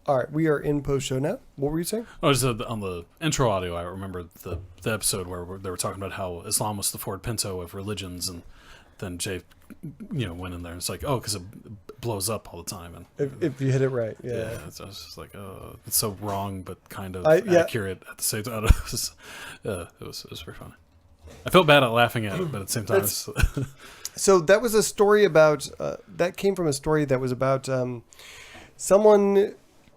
All right, we are in post-show now. What were you saying? Oh, just on the intro audio, I remember the episode where they were talking about how Islam was the Ford Pinto of religions, and then Jay, went in there and it's like, oh, because it blows up all the time. And If you hit it right, yeah. it's just like, it's so wrong, but kind of Yeah. accurate at the same time. It was very funny. I felt bad at laughing at it, but at the same time, So that was a story about, that came from a story that was about someone,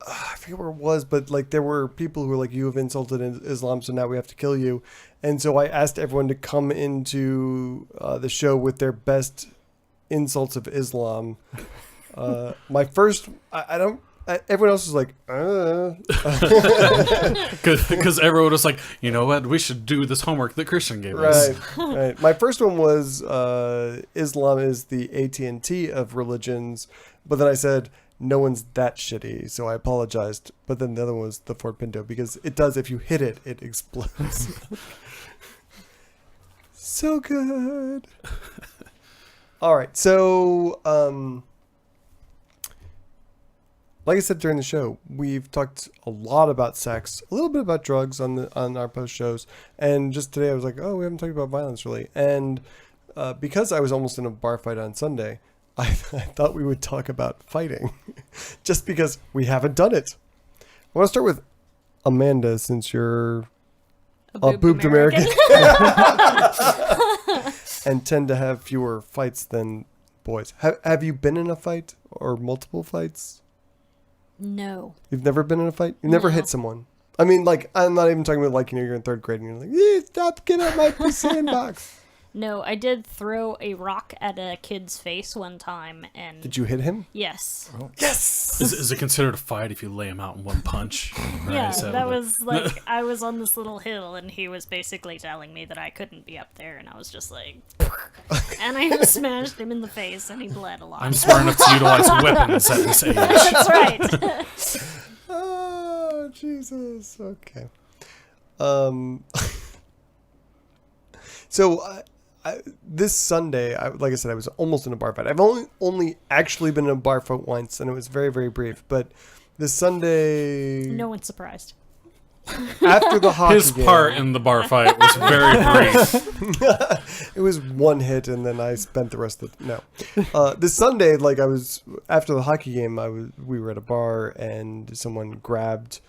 I forget where it was, but like there were people who were like, you have insulted Islam, so now we have to kill you. And so I asked everyone to come into the show with their best insults of Islam. My first, everyone else was like, because everyone was like, you know what, we should do this homework that Christian gave us. Right. My first one was Islam is the AT&T of religions, but then I said no one's that shitty, so I apologized. But then the other one was the Ford Pinto, because it does, if you hit it, it explodes. So good. All right, so like I said during the show, we've talked a lot about sex, a little bit about drugs on our post shows, and just today I was like, oh, we haven't talked about violence really. And because I was almost in a bar fight on Sunday, I thought we would talk about fighting, just because we haven't done it. I want to start with Amanda, since you're a boobed American. And tend to have fewer fights than boys. Have you been in a fight or multiple fights? No. You've never been in a fight? You never hit someone? I mean, like, I'm not even talking about like, you're in third grade and you're like, stop, get out my sandbox. No, I did throw a rock at a kid's face one time, and... Did you hit him? Yes. Oh. Yes! Is it considered a fight if you lay him out in one punch? Yeah, that was like, I was on this little hill, and he was basically telling me that I couldn't be up there, and I was just like... and I smashed him in the face, and he bled a lot. I'm smart enough to utilize weapons at this age. That's right. Oh, Jesus. Okay. So... this Sunday, like I said, I was almost in a bar fight. I've only actually been in a bar fight once, and it was very, very brief. But this Sunday... No one's surprised. After the hockey His game, part in the bar fight was very brief. it was one hit, and then I spent the rest of the... No. This Sunday, like I was... After the hockey game, we were at a bar, and someone grabbed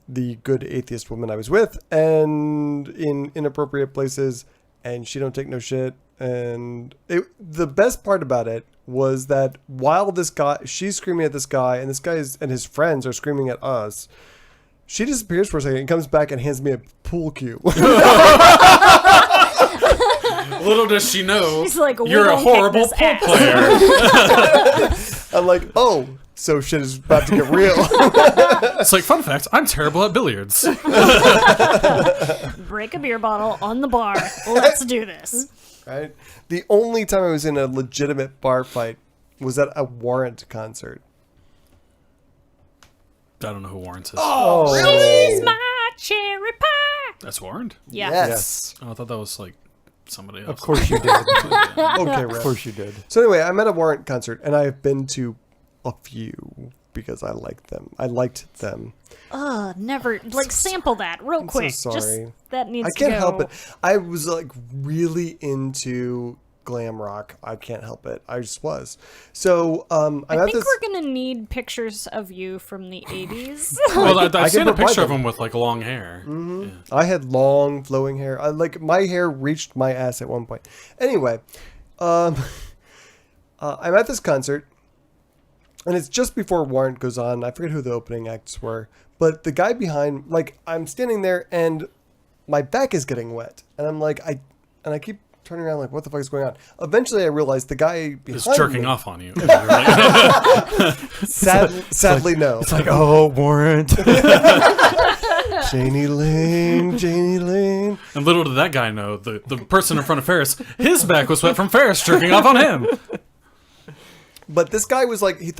the good atheist woman I was with, and in inappropriate places... And she don't take no shit. And the best part about it was that while she's screaming at this guy, and this guy and his friends are screaming at us, she disappears for a second and comes back and hands me a pool cue. Little does she know, She's like, you're a horrible pool player. I'm like, oh, so shit is about to get real. It's like, fun fact, I'm terrible at billiards. Break a beer bottle on the bar. Let's do this. Right? The only time I was in a legitimate bar fight was at a Warrant concert. I don't know who Warrant is. Oh, She's my cherry pie. That's Warrant? Yeah. Yes. Oh, I thought that was like somebody else. Of course you did. Okay, Of right. course you did. So anyway, I'm at a Warrant concert, and I've been to a few because I liked them. Never. Like, sample that real quick. so sorry. Just, that needs I to can't go. help it. I was like really into glam rock. I can't help it. I just was. So I think we're going to need pictures of you from the 80s. Well, I I've seen a provide picture of them. him with like long hair. Mm-hmm. Yeah. I had long flowing hair. My hair reached my ass at one point. Anyway, I'm at this concert, and it's just before Warrant goes on. I forget who the opening acts were, but the guy behind, like, I'm standing there and my back is getting wet, and I'm like, I keep turning around like, what the fuck is going on? Eventually, I realized the guy behind Just jerking me, off on you. Sadly, no. It's like, oh, Warrant. Janie Lane. And little did that guy know, the person in front of Ferris, his back was wet from Ferris jerking off on him. But this guy was like, he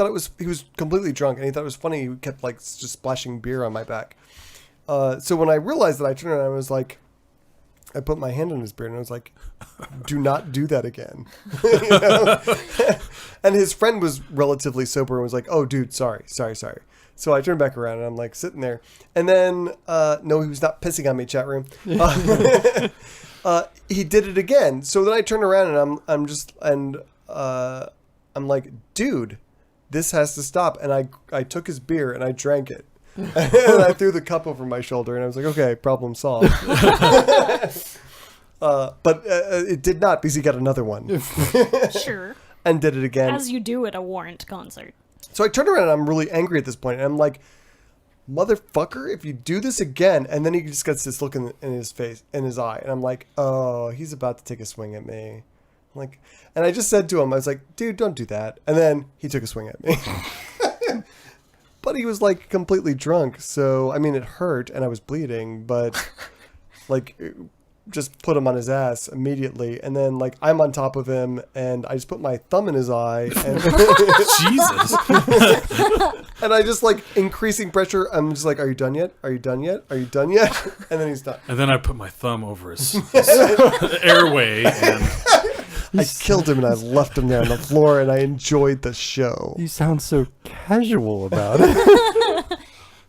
was completely drunk, and he thought it was funny. He kept like just splashing beer on my back. So when I realized that, I turned around and I was like, I put my hand on his beard and I was like, do not do that again. You know? And his friend was relatively sober and was like, oh, dude, sorry. So I turned back around and I'm like sitting there. And then, no, he was not pissing on me, chat room. He did it again. So then I turned around and I'm like, dude, this has to stop. And I took his beer and I drank it. And I threw the cup over my shoulder and I was like, okay, problem solved. But it did not, because he got another one. Sure. And did it again. As you do at a Warrant concert. So I turned around and I'm really angry at this point. And I'm like, motherfucker, if you do this again. And then he just gets this look in his face, in his eye. And I'm like, oh, he's about to take a swing at me. And I just said to him, I was like, dude, don't do that. And then he took a swing at me. But he was like completely drunk. So, I mean, it hurt and I was bleeding, but like just put him on his ass immediately. And then like I'm on top of him and I just put my thumb in his eye. And Jesus. and I just like increasing pressure. I'm just like, are you done yet? Are you done yet? Are you done yet? And then he's done. And then I put my thumb over his airway and... I killed him and I left him there on the floor and I enjoyed the show. You sound so casual about it.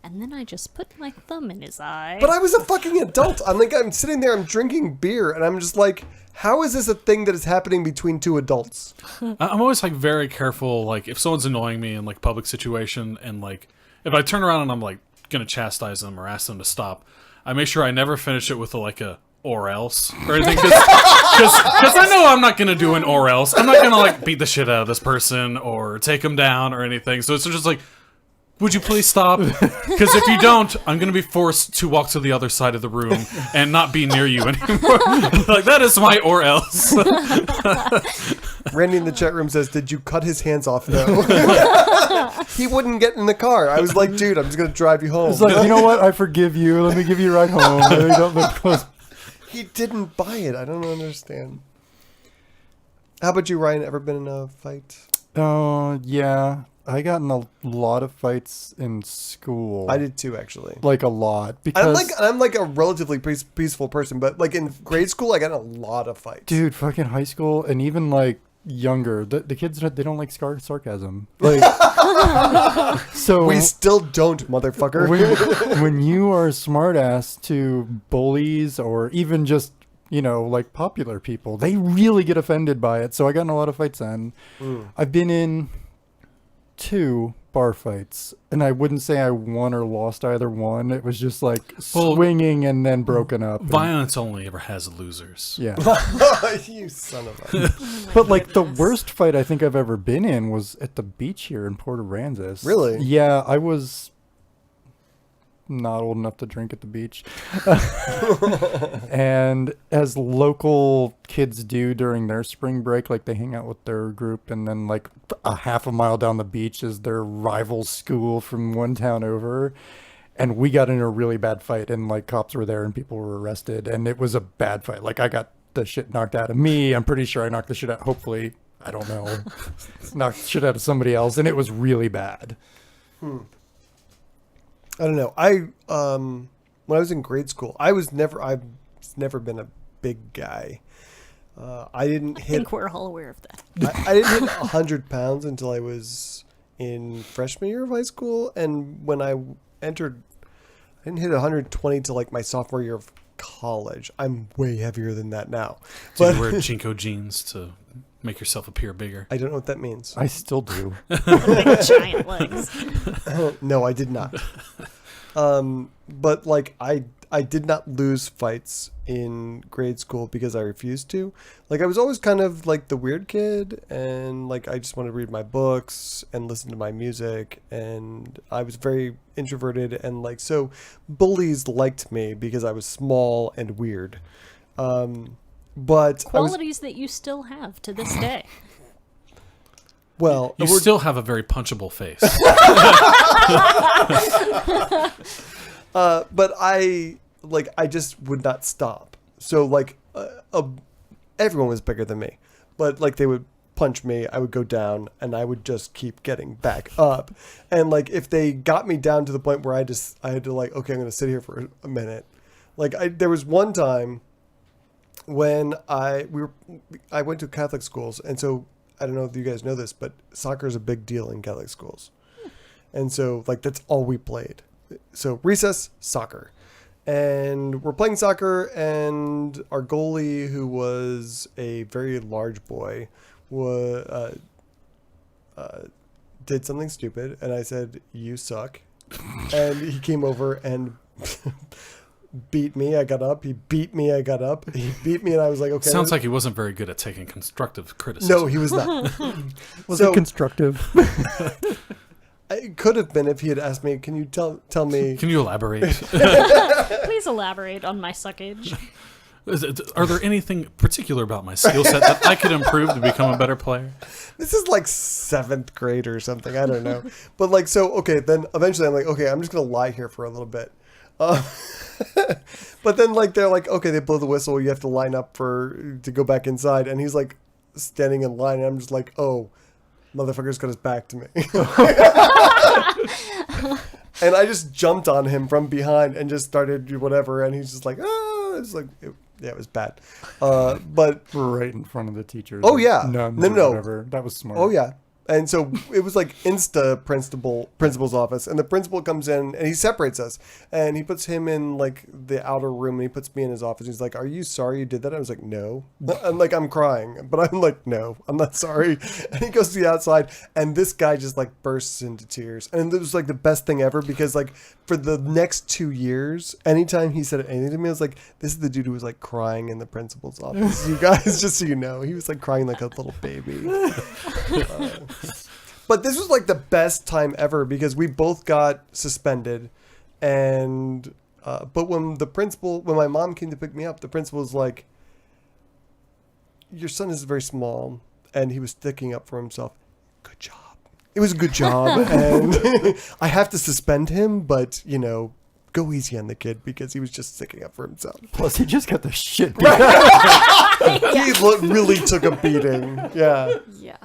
And then I just put my thumb in his eye. But I was a fucking adult. I'm sitting there, I'm drinking beer and I'm just like, how is this a thing that is happening between two adults? I'm always like very careful, like if someone's annoying me in like public situation and like if I turn around and I'm like gonna chastise them or ask them to stop, I make sure I never finish it with a or else or anything, because I know I'm not gonna do an or else. I'm not gonna like beat the shit out of this person or take him down or anything. So it's just like, would you please stop? Because if you don't, I'm gonna be forced to walk to the other side of the room and not be near you anymore. Like that is my or else. Randy in the chat room says, did you cut his hands off though? He wouldn't get in the car. I was like, dude, I'm just gonna drive you home. It's like, you know what? I forgive you. Let me give you a ride home. You don't look close. He didn't buy it. I don't understand. How about you, Ryan? Ever been in a fight? Oh, yeah. I got in a lot of fights in school. I did too, actually. Like a lot. Because I'm like a relatively peaceful person, but like in grade school, I got in a lot of fights. dude, fucking high school and even like younger, the kids, they don't like sarcasm. Like, so We still don't, motherfucker. when you are a smartass to bullies or even just, like popular people, they really get offended by it. So I got in a lot of fights then. I've been in 2 bar fights, and I wouldn't say I won or lost either one. It was just like swinging and then broken up. Violence only ever has losers. Yeah. You son of a... But like the worst fight I think I've ever been in was at the beach here in Port Aransas. Really? Yeah, I was not old enough to drink at the beach. And as local kids do during their spring break, like they hang out with their group, and then like a half a mile down the beach is their rival school from one town over. And we got in a really bad fight, and like cops were there and people were arrested, and it was a bad fight. Like I got the shit knocked out of me. I'm pretty sure I knocked the shit out. Hopefully, I don't know, knocked the shit out of somebody else, and it was really bad. I don't know. When I was in grade school, I've never been a big guy. I think we're all aware of that. I didn't hit 100 pounds until I was in freshman year of high school, and when I entered, I didn't hit 120 till like my sophomore year of college. I'm way heavier than that now. Do you wear Jinko jeans to make yourself appear bigger? I don't know what that means. I still do. Like giant legs. No, I did not. But like I did not lose fights in grade school because I refused to. Like I was always kind of like the weird kid, and like I just wanted to read my books and listen to my music, and I was very introverted, and like so bullies liked me because I was small and weird. But Qualities that you still have to this day. Well, you still have a very punchable face. But I just would not stop. So like everyone was bigger than me, but like they would punch me, I would go down, and I would just keep getting back up. And like if they got me down to the point where I had to like, okay, I'm gonna sit here for a minute. Like there was one time when I went to Catholic schools, and so I don't know if you guys know this, but soccer is a big deal in Catholic schools. And so like that's all we played. So recess, soccer. And we're playing soccer, and our goalie, who was a very large boy, did something stupid, and I said, "You suck." And he came over and beat me. I got up. He beat me. I got up. He beat me, and I was like, "Okay." Sounds like he wasn't very good at taking constructive criticism. No, he was not. Was it constructive? It could have been if he had asked me, "Can you tell me?" Can you elaborate? Please elaborate on my suckage. Are there anything particular about my skill set that I could improve to become a better player? This is like 7th grade or something. I don't know. But like, so, okay, then eventually I'm like, okay, I'm just going to lie here for a little bit. But then like, they're like, okay, they blow the whistle. You have to line up to go back inside. And he's like standing in line. And I'm just like, oh, motherfucker's got his back to me. And I just jumped on him from behind and just started whatever. And he's just like, ah, it's like, yeah, it was bad. But Right in front of the teachers. Oh, yeah. No. Whatever. That was smart. oh yeah. And so it was like principal's office, and the principal comes in and he separates us, and he puts him in like the outer room, and he puts me in his office. He's like, "Are you sorry you did that?" I was like, "No." I'm like, I'm crying, but I'm like, "No, I'm not sorry." And he goes to the outside, and this guy just like bursts into tears, and it was like the best thing ever, because like for the next 2 years, anytime he said anything to me, I was like, "This is the dude who was like crying in the principal's office." You guys, just so you know, he was like crying like a little baby. But this was like the best time ever, because we both got suspended, and but when my mom came to pick me up, the principal was like, "Your son is very small, and he was sticking up for himself. Good job. It was a good job, and I have to suspend him, but go easy on the kid, because he was just sticking up for himself." Plus, he just got the shit beat out. He really took a beating. Yeah. Yeah.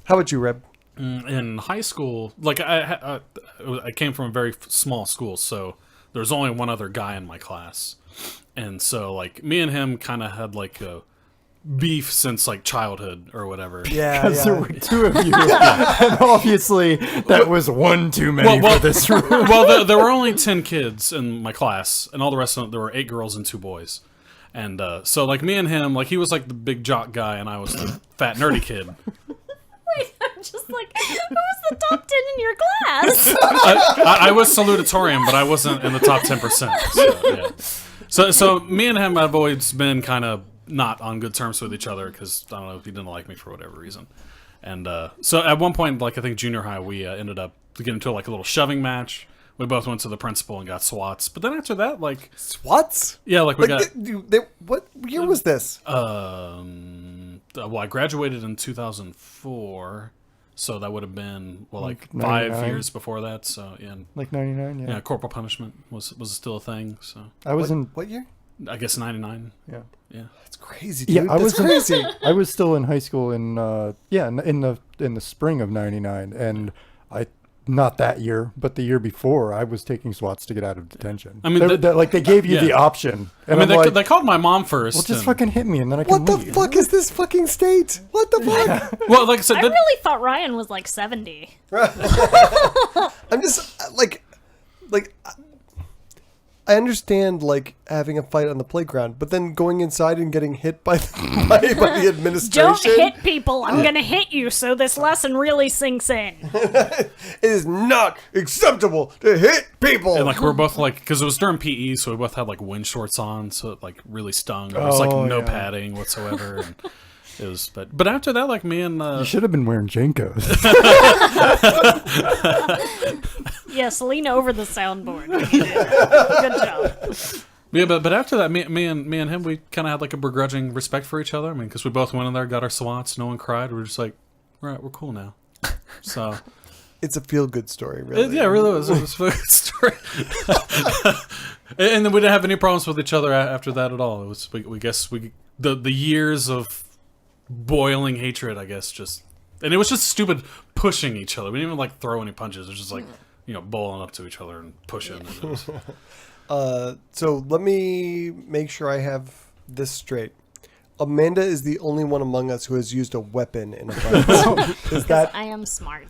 How about you, Reb? In high school, like I came from a very small school, so there was only one other guy in my class, and so like me and him kind of had like a beef since like childhood or whatever. Yeah, Because there were two of you. And obviously, that was one too many for this room. Well, there were only 10 kids in my class, and all the rest of them, there were 8 girls and 2 boys. And so like me and him, like he was like the big jock guy, and I was the fat nerdy kid. Wait, I'm just like, who was the top 10 in your class? I was salutatorian, but I wasn't in the top 10%. So, yeah. So me and him have always been kind of not on good terms with each other, because I don't know if he didn't like me for whatever reason. And so at one point, like I think junior high, we ended up getting into like a little shoving match. We both went to the principal and got swats. But then after that, like SWATs? yeah, like we got. What year was this? Well, I graduated in 2004, so that would have been like 5 99? years before that. So yeah, Like 99, yeah. yeah, corporal punishment was still a thing. So I was in. What year? I guess 99. Yeah. Yeah. That's crazy, dude. Yeah, I That's was crazy. I was still in high school in the spring of '99, and not that year, but the year before, I was taking SWATs to get out of detention. I mean, they gave you yeah. the option, and I mean, I'm like, they called my mom first. well, just and- fucking hit me, and then I can What the leave. fuck is this fucking state? What the fuck? Well, like I said, I really thought Ryan was like 70. I'm just like I understand like having a fight on the playground, but then going inside and getting hit by by the administration. Don't hit people. I'm going to hit you so this lesson really sinks in. It is not acceptable to hit people. and like we're both like, because it was during PE, so we both had like wind shorts on, so it like really stung. There was like Oh, no yeah. padding whatsoever. And it was, but after that, like me and You should have been wearing Jenkos. Yes, lean over the soundboard. Good job. yeah, but after that, me and him, we kind of had like a begrudging respect for each other. I mean, because we both went in there, got our SWATs, no one cried. We were just like, right, we're cool now. So It's a feel good story, really. yeah, it really was. It was a good story. And then we didn't have any problems with each other after that at all. It was we guess the years of boiling hatred, I guess, just, and it was just stupid pushing each other. We didn't even like throw any punches. It was just like bowling up to each other and pushing. And it was, So let me make sure I have this straight. Amanda is the only one among us who has used a weapon in a fight. Is that I am smart.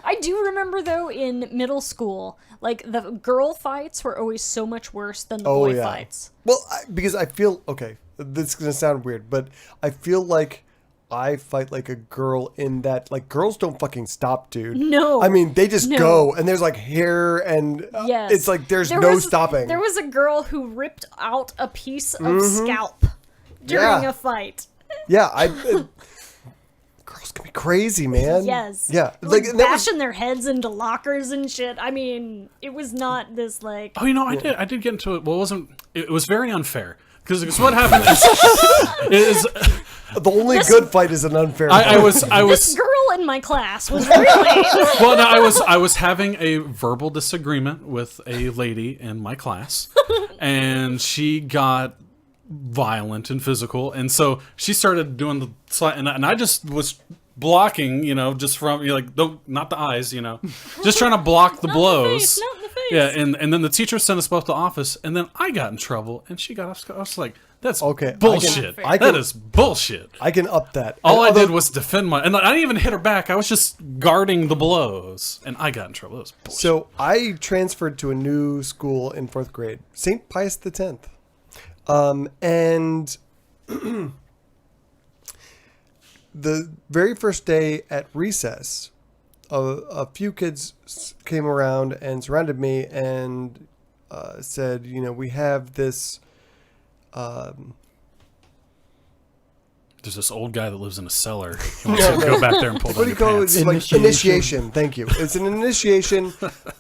I do remember though in middle school, like the girl fights were always so much worse than the boy fights. Well, because I feel okay. This is gonna sound weird, but I feel like I fight like a girl in that like girls don't fucking stop, dude. No. I mean, they just go and there's like hair and Yes. it's like there's no stopping. There was a girl who ripped out a piece of scalp during a fight. Yeah, girls can be crazy, man. Yes. Yeah. Like and that bashing their heads into lockers and shit. I mean, it was not this like. Oh, I did get into it. Well, it was very unfair. Because what happened is the only good fight is an unfair fight. I was This girl in my class was really. well, no, I was having a verbal disagreement with a lady in my class, and she got violent and physical, and so she started doing the slide, and I just was blocking, just from not the eyes, just trying to block the blows. Not in the face. Yeah, and then the teacher sent us both to office, and then I got in trouble, and she got off. I was like, "That's bullshit. That is bullshit." I can up that. All I did was defend and I didn't even hit her back. I was just guarding the blows, and I got in trouble. It was bullshit. So I transferred to a new school in 4th grade, St. Pius X, and the very first day at recess, a few kids came around and surrounded me and said, we have this. There's this old guy that lives in a cellar. He wants to go back there and pull What do down you your call pants. it? Like initiation. Thank you. It's an initiation.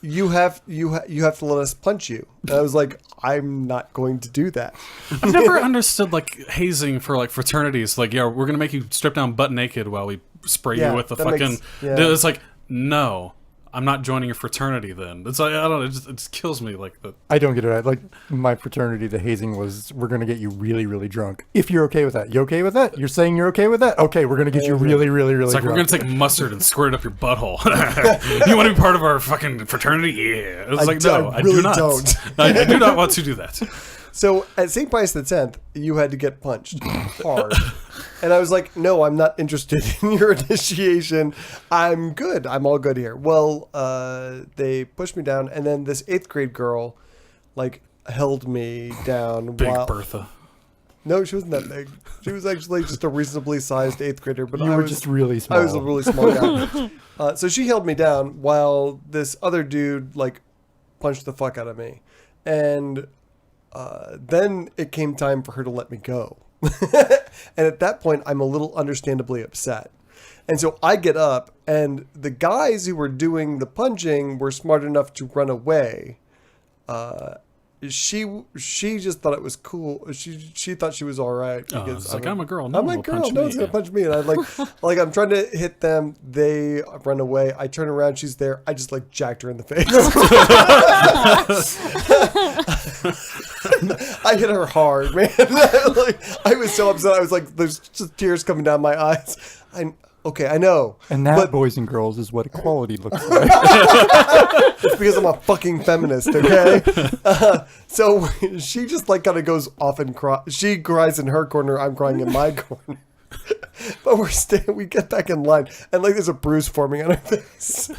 You have to let us punch you. And I was like, I'm not going to do that. I've never understood hazing for fraternities. Like, we're gonna make you strip down butt naked while we spray you with the fucking. It's like, no, I'm not joining your fraternity. Then it's like, I don't know. It just kills me. I don't get it. Like my fraternity, the hazing was, we're gonna get you really, really drunk. If you're okay with that, you okay with that? You're saying you're okay with that? Okay, we're gonna get you really, really, really. It's like, drunk. we're gonna take mustard and squirt it up your butthole. You want to be part of our fucking fraternity? Yeah. It's like, no, I really do not. don't. I do not want to do that. So at St. Pius X, you had to get punched hard. And I was like, no, I'm not interested in your initiation. I'm good. I'm all good here. Well, they pushed me down, and then this 8th grade girl, held me down. Big Bertha. No, she wasn't that big. She was actually just a reasonably sized 8th grader. But you were just really small. I was a really small guy. So she held me down while this other dude, punched the fuck out of me. And then it came time for her to let me go. And at that point, I'm a little understandably upset. And so I get up, and the guys who were doing the punching were smart enough to run away. She just thought it was cool. She thought she was all right. Because I'm a girl. No I'm one a girl. punch No me. one's gonna punch me. And I'm I'm trying to hit them. They run away. I turn around. She's there. I just jacked her in the face. I hit her hard, man. I was so upset. I was there's just tears coming down my eyes. I know. And that, boys and girls, is what equality looks like. It's because I'm a fucking feminist, okay? So she just kind of goes off and cries. She cries in her corner. I'm crying in my corner. But we get back in line, and there's a bruise forming on her face.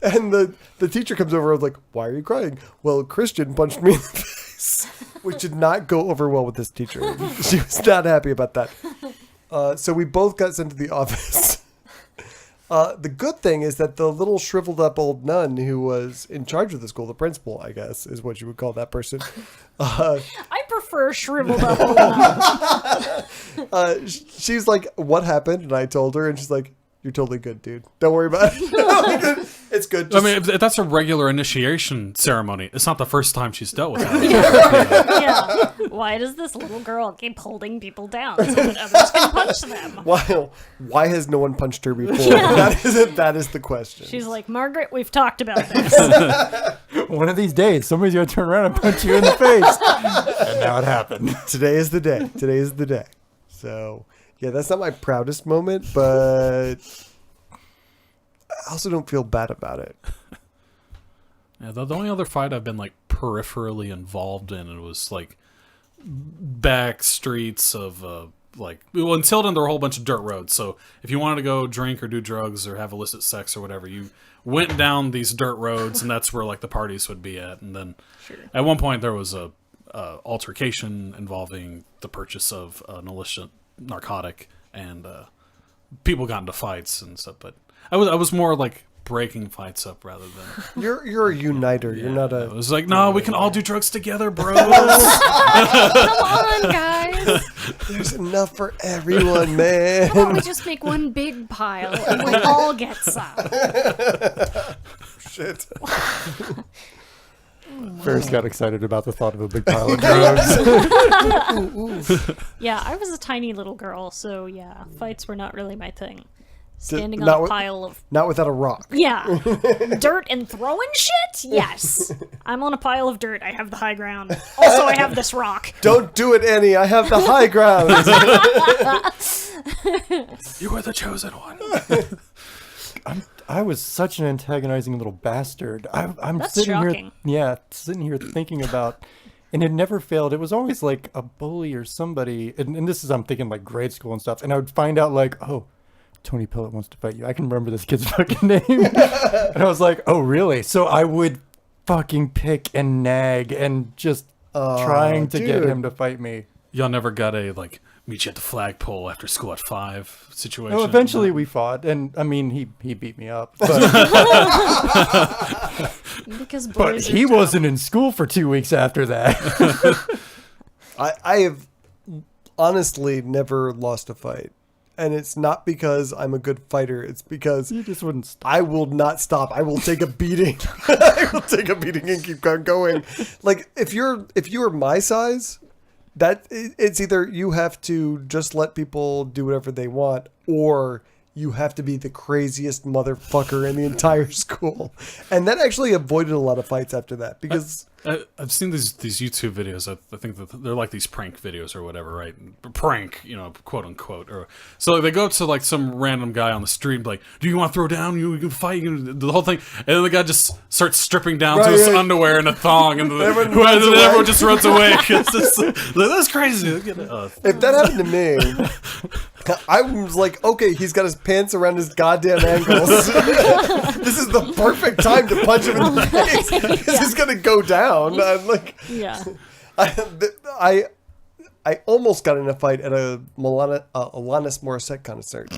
And the teacher comes over and was like, why are you crying? Well, Christian punched me in the face, which did not go over well with this teacher. She was not happy about that. So we both got sent to the office. The good thing is that the little shriveled up old nun who was in charge of the school, the principal, I guess, is what you would call that person. I prefer shriveled up old nun. She's like, what happened? And I told her, and she's like, you're totally good, dude. Don't worry about it. It's good. I mean, if that's a regular initiation ceremony, it's not the first time she's dealt with that. Yeah. Why does this little girl keep holding people down so that others can punch them? Why has no one punched her before? Yeah. That is the question. She's like, Margaret, we've talked about this. One of these days, somebody's going to turn around and punch you in the face. And now it happened. Today is the day. Today is the day. So, yeah, that's not my proudest moment, but I also don't feel bad about it. Yeah, the only other fight I've been peripherally involved in, it was back streets of in Tilden there were a whole bunch of dirt roads. So if you wanted to go drink or do drugs or have illicit sex or whatever, you went down these dirt roads, and that's where like the parties would be at. And then at one point there was a altercation involving the purchase of an illicit narcotic, and people got into fights and stuff. But I was more like breaking fights up rather than You're a uniter. You're not a. It was like, no, we can all do drugs together, bros. Come on, guys. There's enough for everyone, man. How about we just make one big pile and we'll all get some? Shit. Ferris got excited about the thought of a big pile of drugs. Yeah, I was a tiny little girl, so yeah, fights were not really my thing. Standing not on a with- pile of Not without a rock. yeah, dirt and throwing shit. Yes, I'm on a pile of dirt. I have the high ground. Also, I have this rock. Don't do it, Annie. I have the high ground. You are the chosen one. I was such an antagonizing little bastard. I'm That's sitting shocking. here, sitting here thinking about, and it never failed. It was always like a bully or somebody, and this is I'm thinking like grade school and stuff, and I would find out like, oh, Tony Pillett wants to fight you. I can remember this kid's fucking name, and I was like, oh really? So I would fucking pick and nag and just trying to get dude. him to fight me. Y'all never got a meet you at the flagpole after school at 5 situation. Well, eventually we fought, and I mean he beat me up, but, Because but boys he are dumb. wasn't in school for 2 weeks after that. I have honestly never lost a fight. And it's not because I'm a good fighter. It's because You just wouldn't stop. I will not stop. I will take a beating. I will take a beating and keep on going. Like if you're my size, that it's either you have to just let people do whatever they want, or you have to be the craziest motherfucker in the entire school. And that actually avoided a lot of fights after that because I've seen these YouTube videos. I think that they're like these prank videos or whatever, right? Prank, quote unquote. Or so they go to like some random guy on the street, and be like, "Do you want to throw down? You can fight." The whole thing, and then the guy just starts stripping down to Right, his yeah. underwear and a thong, and Everyone runs away. everyone just runs away. It's just, that's crazy. if that happened to me, I was like, okay, he's got his pants around his goddamn ankles. This is the perfect time to punch him in the face. This is gonna go down. I'm like, Yeah. I almost got in a fight at a Alanis Morissette concert.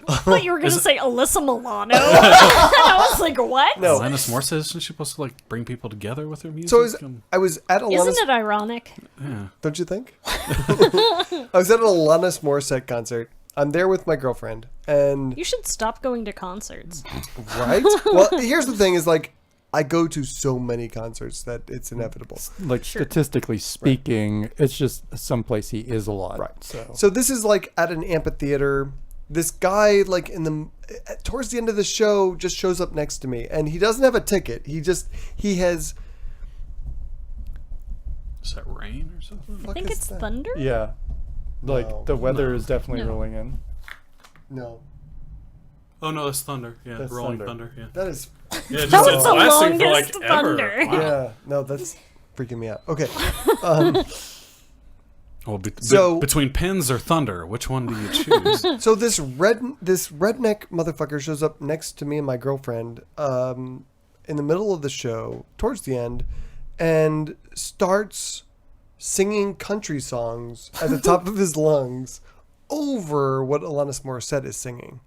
I thought you were going to say Alyssa Milano. I was like, what? No. Alanis Morissette, isn't she supposed to bring people together with her music? So I was at Alanis. Isn't it ironic? Yeah. Don't you think? I was at an Alanis Morissette concert. I'm there with my girlfriend, and You should stop going to concerts. right. Well, here's the thing: is like I go to so many concerts that it's inevitable. Like statistically speaking, it's just someplace he is a lot. Right. So So this is like at an amphitheater. This guy, like towards the end of the show, just shows up next to me, and he doesn't have a ticket. He has. Is that rain or something? I think it's thunder. yeah, like No. the weather No. is definitely No. rolling in. No, Oh no, that's thunder. Yeah, That's rolling thunder. thunder. Yeah. that is. Yeah, That was the lasting longest ever. thunder. Wow. Yeah, no, that's freaking me out. Okay, Well, So- between pins or thunder, which one do you choose? so this redneck motherfucker shows up next to me and my girlfriend in the middle of the show, towards the end, and starts singing country songs at the top of his lungs over what Alanis Morissette is singing.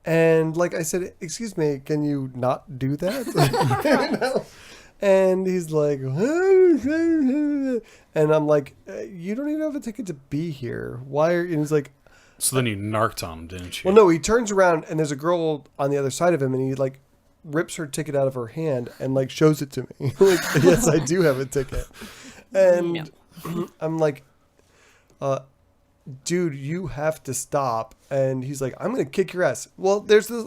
And like I said, excuse me, can you not do that? You know? And he's like, and I'm like, you don't even have a ticket to be here. Why are you? And he's like, So then you narked on him, didn't you? well, no, he turns around and there's a girl on the other side of him, and he like rips her ticket out of her hand and like shows it to me. Like, yes, I do have a ticket. And I'm like, dude, you have to stop. And he's like, I'm gonna kick your ass. Well, there's this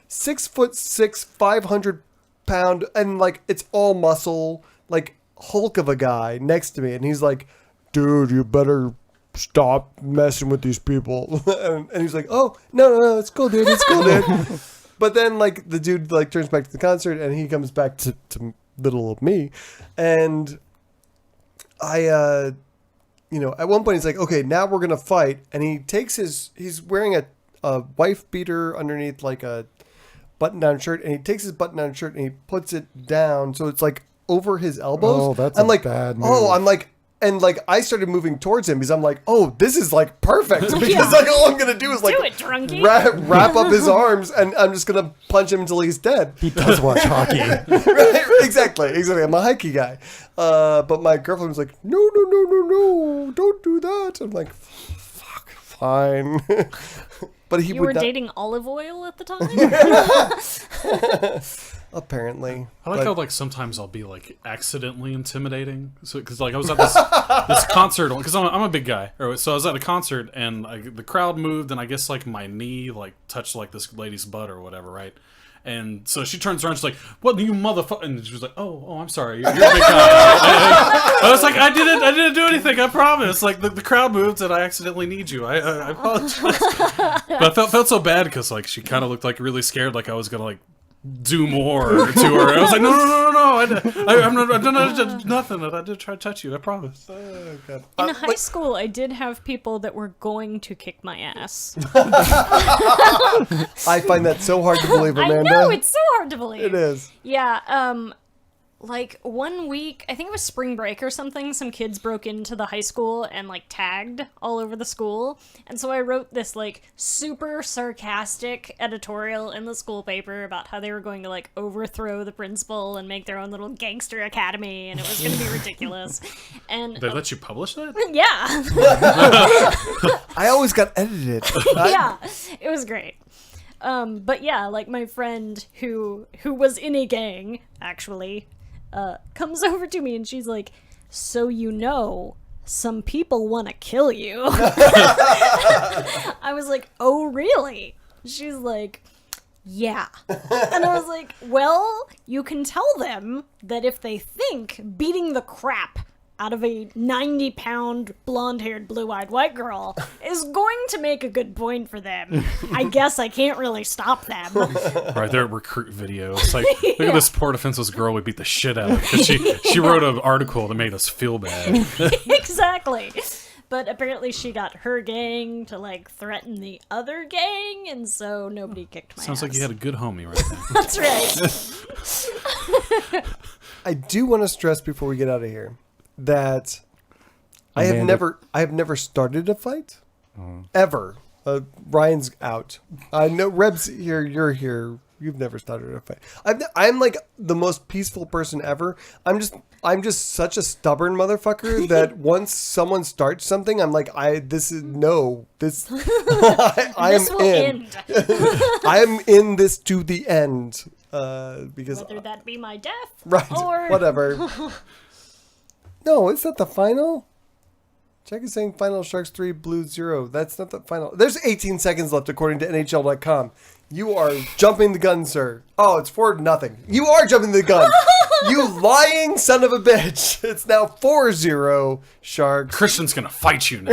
6'6", 500-pound, and like it's all muscle, like Hulk of a guy next to me, and he's like, dude, you better stop messing with these people. And he's like, oh, no, it's cool, dude, it's cool, dude. But then like the dude like turns back to the concert, and he comes back to middle of me, and I at one point he's like, okay, now we're gonna fight, and he's wearing a wife beater underneath like a button-down shirt, and he takes his button-down shirt and he puts it down so it's like over his elbows. Oh, that's I'm a like, bad move. oh, I'm like, and like I started moving towards him because I'm like, oh, this is like perfect because Yeah. like all I'm gonna do is like Do it, drunkie. wrap up his arms, and I'm just gonna punch him until he's dead. He does watch hockey. Right? Exactly. I'm a hikey guy. But my girlfriend was like, no, don't do that. I'm like, fuck, fine. But he You would were not, dating olive oil at the time? apparently. I like But- how like sometimes I'll be like accidentally intimidating. So because like I was at this concert because I'm a big guy. So I was at a concert and the crowd moved and I guess like my knee like touched like this lady's butt or whatever, right? And so she turns around, she's like, "What, you motherfucker?" And she was like, "Oh, I'm sorry, you're a big guy." I was like, I didn't do anything, I promise. Like the crowd moved and I accidentally need you. I apologize. But I felt so bad because like she kind of looked like really scared, like I was gonna like do more to her. I was like, no, I've done nothing. I did try to touch you, I promise. Oh, God. In high school, I did have people that were going to kick my ass. I find that so hard to believe, Amanda. I know, it's so hard to believe. It is. Yeah, like 1 week, I think it was spring break or something, some kids broke into the high school and like tagged all over the school. And so I wrote this like super sarcastic editorial in the school paper about how they were going to like overthrow the principal and make their own little gangster academy, and it was going to be ridiculous. And They let you publish that? yeah. I always got edited. Yeah, it was great. But yeah, like my friend who was in a gang, actually, comes over to me and she's like, "So some people want to kill you." I was like, "Oh, really?" She's like, "Yeah." And I was like, "Well, you can tell them that if they think beating the crap out of a 90-pound, blonde-haired, blue-eyed white girl is going to make a good point for them, I guess I can't really stop them." Right, their recruit video. It's like, look at this poor defenseless girl we beat the shit out of because she wrote an article that made us feel bad. Exactly. But apparently she got her gang to, like, threaten the other gang, and so nobody kicked my Sounds ass. like you had a good homie right there. That's right. I do want to stress before we get out of here that I have never started a fight ever. Ryan's out. I know Reb's here. You're here. You've never started a fight. I'm like the most peaceful person ever. I'm just such a stubborn motherfucker that once someone starts something, I'm like, this I This am will in. end. I am in this to the end. Because Whether that be my death right, or whatever. No, is that the final? Jack is saying final Sharks 3, Blues 0. That's not the final. There's 18 seconds left according to NHL.com. You are jumping the gun, sir. Oh, it's 4-0. You are jumping the gun. You lying son of a bitch. It's now 4-0 Sharks. Christian's gonna fight you now.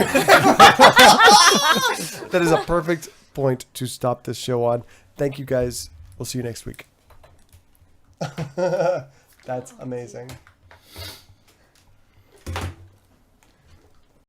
That is a perfect point to stop this show on. Thank you guys. We'll see you next week. That's amazing.